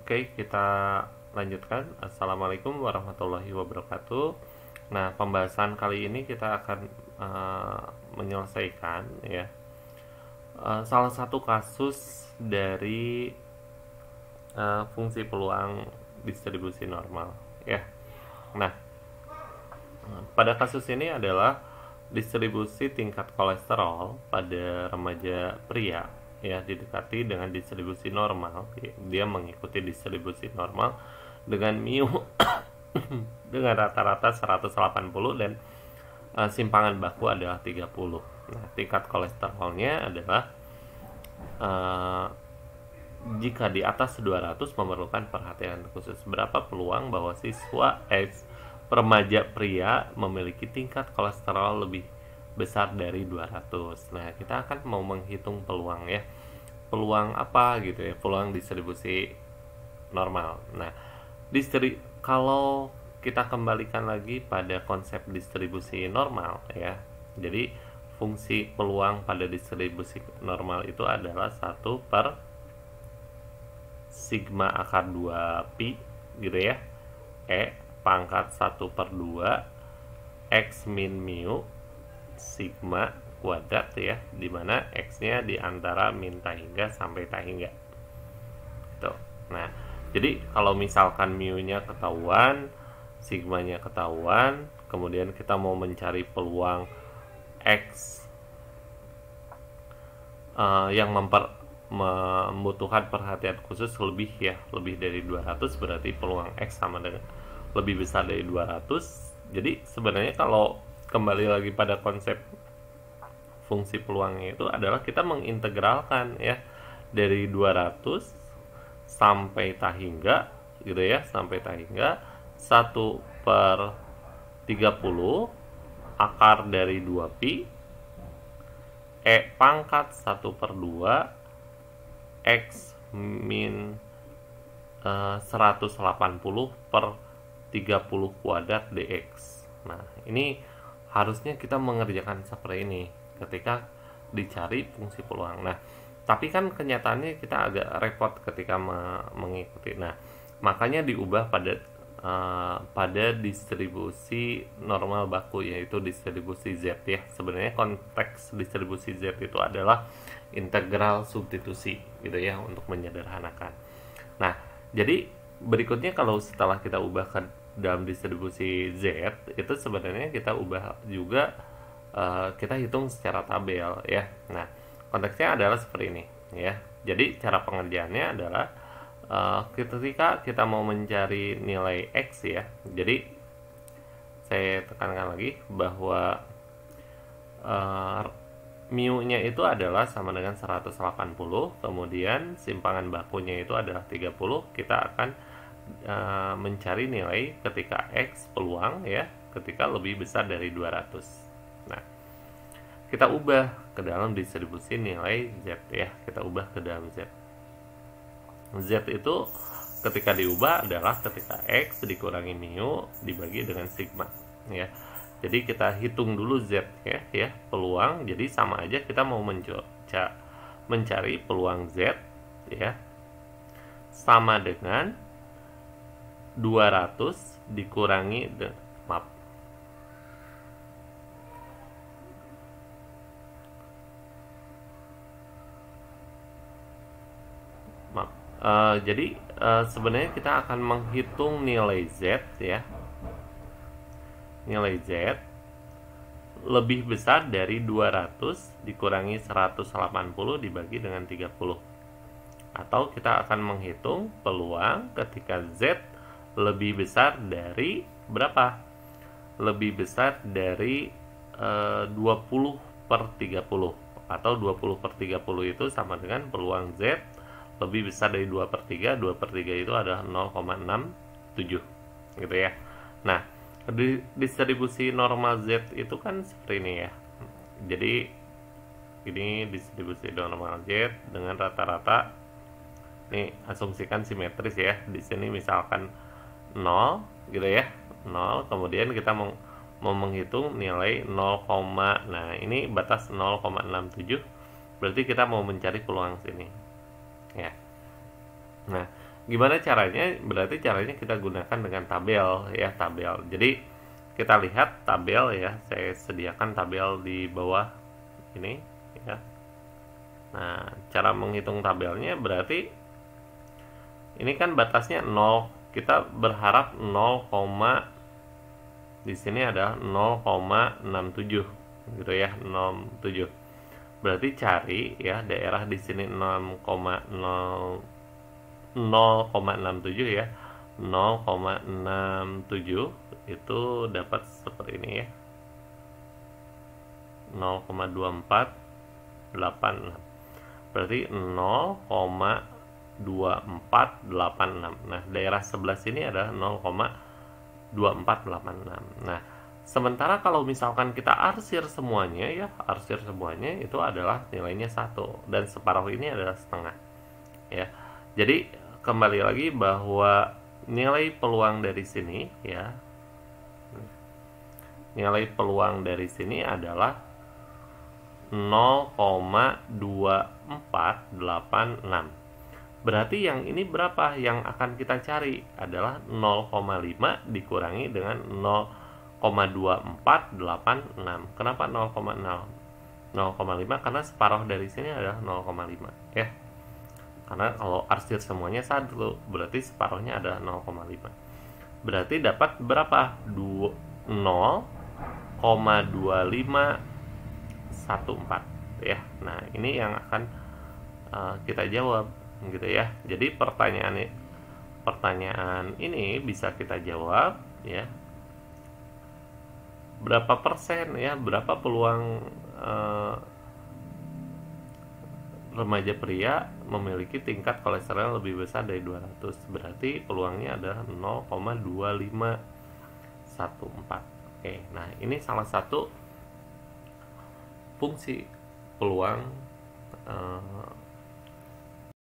Oke, kita lanjutkan. Assalamualaikum warahmatullahi wabarakatuh. Nah, pembahasan kali ini kita akan menyelesaikan ya salah satu kasus dari fungsi peluang distribusi normal ya. Nah, pada kasus ini adalah distribusi tingkat kolesterol pada remaja pria ya didekati dengan distribusi normal. Dia mengikuti distribusi normal dengan mu dengan rata-rata 180 dan simpangan baku adalah 30. Nah, tingkat kolesterolnya adalah jika di atas 200 memerlukan perhatian khusus. Berapa peluang bahwa siswa remaja pria memiliki tingkat kolesterol lebih besar dari 200. Nah, kita akan mau menghitung peluang ya. Peluang apa gitu ya? Peluang distribusi normal. Nah, kalau kita kembalikan lagi pada konsep distribusi normal ya. Jadi, fungsi peluang pada distribusi normal itu adalah 1 per sigma akar 2 pi gitu ya. Pangkat 1 per 2 X min mu sigma kuadrat ya, dimana X nya di antara min tahingga sampai tahingga gitu. Nah, jadi kalau misalkan mu nya ketahuan, sigma nya ketahuan, kemudian kita mau mencari peluang X yang membutuhkan perhatian khusus lebih dari 200, berarti peluang X sama dengan lebih besar dari 200. Jadi sebenarnya kalau kembali lagi pada konsep fungsi peluangnya itu adalah kita mengintegralkan ya dari 200 sampai tahingga gitu ya, sampai tahingga 1 per 30 akar dari 2 pi pangkat 1 per 2 X min 180 per 30 kuadrat dx. Nah, ini harusnya kita mengerjakan seperti ini ketika dicari fungsi peluang. Nah, tapi kan kenyataannya kita agak repot ketika mengikuti. Nah, makanya diubah pada distribusi normal baku, yaitu distribusi Z ya. Sebenarnya konteks distribusi Z itu adalah integral substitusi gitu ya, untuk menyederhanakan. Nah, jadi berikutnya kalau setelah kita ubah ke dalam distribusi Z, itu sebenarnya kita ubah juga, kita hitung secara tabel ya. Nah, konteksnya adalah seperti ini ya. Jadi cara pengerjaannya adalah ketika kita mau mencari nilai X ya. Jadi saya tekankan lagi bahwa mu nya itu adalah sama dengan 180, kemudian simpangan bakunya itu adalah 30. Kita akan mencari nilai ketika X peluang ya, ketika lebih besar dari 200. Nah, kita ubah ke dalam distribusi nilai Z ya, kita ubah ke dalam Z. Z itu ketika diubah adalah ketika X dikurangi mu dibagi dengan sigma ya. Jadi kita hitung dulu Z ya, peluang. Jadi sama aja kita mau mencari peluang Z ya, sama dengan 200 dikurangi jadi sebenarnya kita akan menghitung nilai Z ya. Nilai Z lebih besar dari 200 dikurangi 180 dibagi dengan 30. Atau kita akan menghitung peluang ketika Z lebih besar dari berapa? Lebih besar dari 20 per 30. Atau 20 per 30 itu sama dengan peluang Z lebih besar dari 2 per 3. 2 per 3 itu adalah 0,67 gitu ya. Nah, distribusi normal Z itu kan seperti ini ya. Jadi ini distribusi normal Z dengan rata-rata. Ini asumsikan simetris ya. Di sini misalkan 0 gitu ya. 0, kemudian kita mau menghitung nilai 0, nah ini batas 0,67. Berarti kita mau mencari peluang sini. Ya. Nah, gimana caranya? Berarti caranya kita gunakan dengan tabel ya, tabel. Jadi kita lihat tabel ya, saya sediakan tabel di bawah ini ya. Nah, cara menghitung tabelnya berarti ini kan batasnya 0. Kita berharap 0, di sini ada 0,67 gitu ya, 0,7. Berarti cari ya daerah di sini 0,67 ya, 0,67 itu dapat seperti ini ya, 0,2486. berarti 0,2486. Nah, daerah sebelah sini adalah 0,2486. Nah, sementara kalau misalkan kita arsir semuanya ya, arsir semuanya itu adalah nilainya 1 dan separuh ini adalah setengah ya. Jadi kembali lagi bahwa nilai peluang dari sini ya, nilai peluang dari sini adalah 0,2486. Berarti yang ini berapa yang akan kita cari? Adalah 0,5 dikurangi dengan 0,2486. Kenapa 0,5? Karena separuh dari sini adalah 0,5 ya. Karena kalau arsir semuanya 1, berarti separuhnya adalah 0,5. Berarti dapat berapa? 0,2514 ya. Nah, ini yang akan kita jawab gitu ya. Jadi pertanyaan ini bisa kita jawab ya. Berapa persen ya, berapa peluang remaja pria memiliki tingkat kolesterol lebih besar dari 200? Berarti peluangnya adalah 0,2514. Oke, nah ini salah satu fungsi peluang